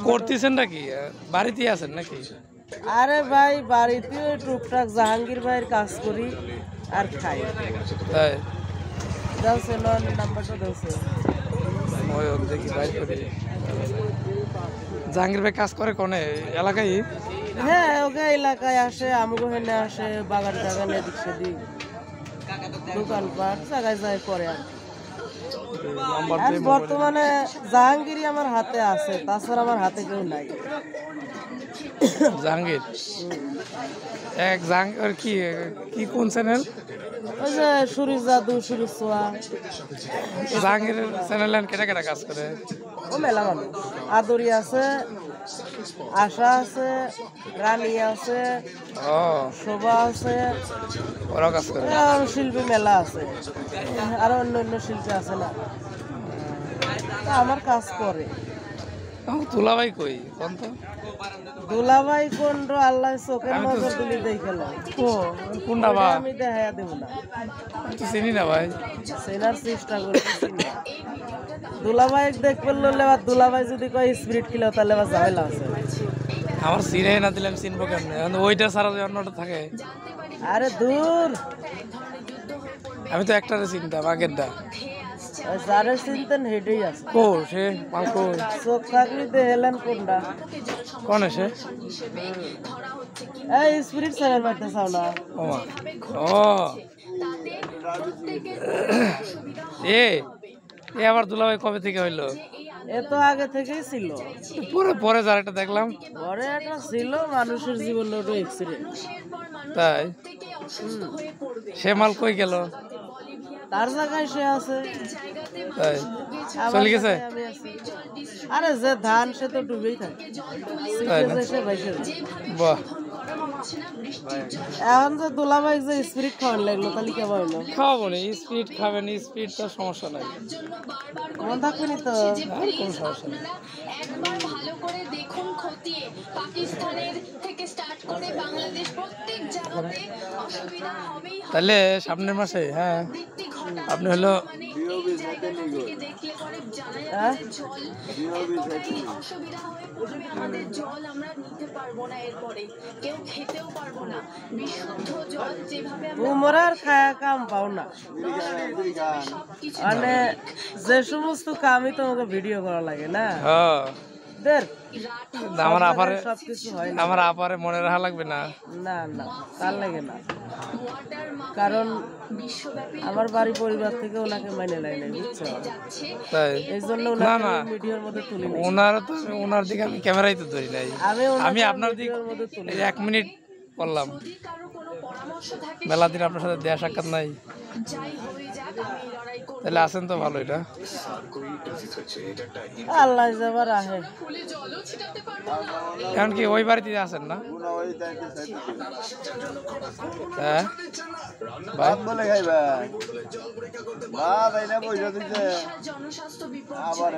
করতেছেন নাকি বাড়িতে আছেন নাকি? আরে ভাই বাড়িতে ওই টুকটাক জাহাঙ্গীর ভাইয়ের কাজ করি আর খাই। তাই দাওছে নাম্বারটা দাওছে। ওই দেখি ভাই করি। জাহাঙ্গীর ভাই কাজ করে কোনে এলাকায়? হ্যাঁ ওকে এলাকায় আসে, আমগো হেনে আসে, বাগান টাগান এদিক সেদিক দোকানপাট জায়গায় যায় করে। আর বর্তমানে জাহাঙ্গীরই আমার হাতে আছে, তাছাড়া আমার হাতে কেউ নাই। জাহাঙ্গীর এক জাহাঙ্গীর কি কি কোন চ্যানেল? ওই যে সুরির জাদু, সুরির ছোঁয়া। জাহাঙ্গীরের চ্যানেল কেটা কেটা কাজ করে? ও মেলা মানুষ, আদরি আছে, আশা আছে, রানী আছে, শোভা আছে, ওরাও কাজ করে। শিল্পী মেলা আছে, আরো অন্য অন্য শিল্পী আছে না, আমার কাজ করে। দুলাভাই কই কোন তো? দুলাভাই কোন আল্লাহ চোখের নজর দিলি দেখালো কোনটা বা? আমি দেখাইয়া দেব না, চিনি না ভাই, চেনার চেষ্টা করতেছি না। দুলাভাই দেখবে আবার দুলাভাই যদি কয় স্পিরিট কিলো তাহলে আবার ঝামেলা আছে। আমার চিনে না দিলে আমি চিনবো কেমনে? ওইটা ছাড়া যে অন্যটা থাকে। আরে দূর, আমি তো একটারে চিনতাম আগেরটা। যারে চিনতেন হেঁটেই আছে। কো সে মালকো চোখ থাকলে দেখলেন কোনটা কোন সে? এই স্পিরিট সেভেন মারতে চাও না? ও ও এ এ আবার দুলাভাই কবে থেকে হইলো? এ তো আগে থেকেই ছিল, পরে পরে যার একটা দেখলাম পরে একটা ছিল মানুষের জীবন ওটা এক্সিডেন্ট। তাই সে মাল কই গেল? তার জায়গায় সে আছে, তাই আমার চলে গেছে। জায়গায় আমি আছি। আরে যে ধান সে তো ডুবেই থাকে, তাই না? সে ভাইসে যায়। বাহ, এখন যে দুলাভাই যে স্পিরিট খাওয়ান লাগলো তাহলে কেমন হইলো? খাওয়াবো না, স্পিড খাবেন, স্পিড তো সমস্যা নাই, মন থাকবেনি তো, আর কোনো সমস্যা নেই। একবার ভালো করে দেখুন খতিয়ে পাকিস্তানের থেকে স্টার্ট করে বাংলাদেশ প্রত্যেক জায়গাতে অসুবিধা হবেই হবে। তাহলে সামনের মাসে হ্যাঁ বৃষ্টি ঘটা আপনি হলো মানে এই জায়গাটা থেকে দেখলে পরে জানা হ্যাঁ? যাবে জল এতটাই অসুবিধা হয়ে পড়বে আমাদের, জল আমরা নিতে পারবো না, এরপরে কেউ খেতেও পারবো না বিশুদ্ধ জল যেভাবে আমরা তোমরা আর খায়া কাম পাও না, সবকিছু মানে যে সমস্ত কামই তোমাকে ভিডিও করা লাগে না, হ্যাঁ দের আমার আপারে সবকিছু হয় না। আমার আপারে মনে রাখা লাগবে না। না না তার লাগে না, কারণ আমার বাড়ি পরিবার থেকে ওনাকে মাইনে নেয় নাই, বুঝছো? তাই এই জন্য না ওনাকে না ভিডিওর মধ্যে তুলি নাই। ওনার তো ওনার দিকে আমি ক্যামেরাই তো ধরি নাই, আমি আপনার দিকে ভিডিওর মধ্যে তুলি। 1 মিনিট করলাম, মেলা দিন আপনার সাথে দেয়া সাক্ষাৎ নাই, তাহলে আসেন তো ভালো। এটা আল্লাহ যাবার আহে, এখন কি ওই বাড়িতে আছেন না? হ্যাঁ ভাই বলে খাইবা ভাই না পয়সা দিতে জনস্বাস্থ্য বিপদ আবার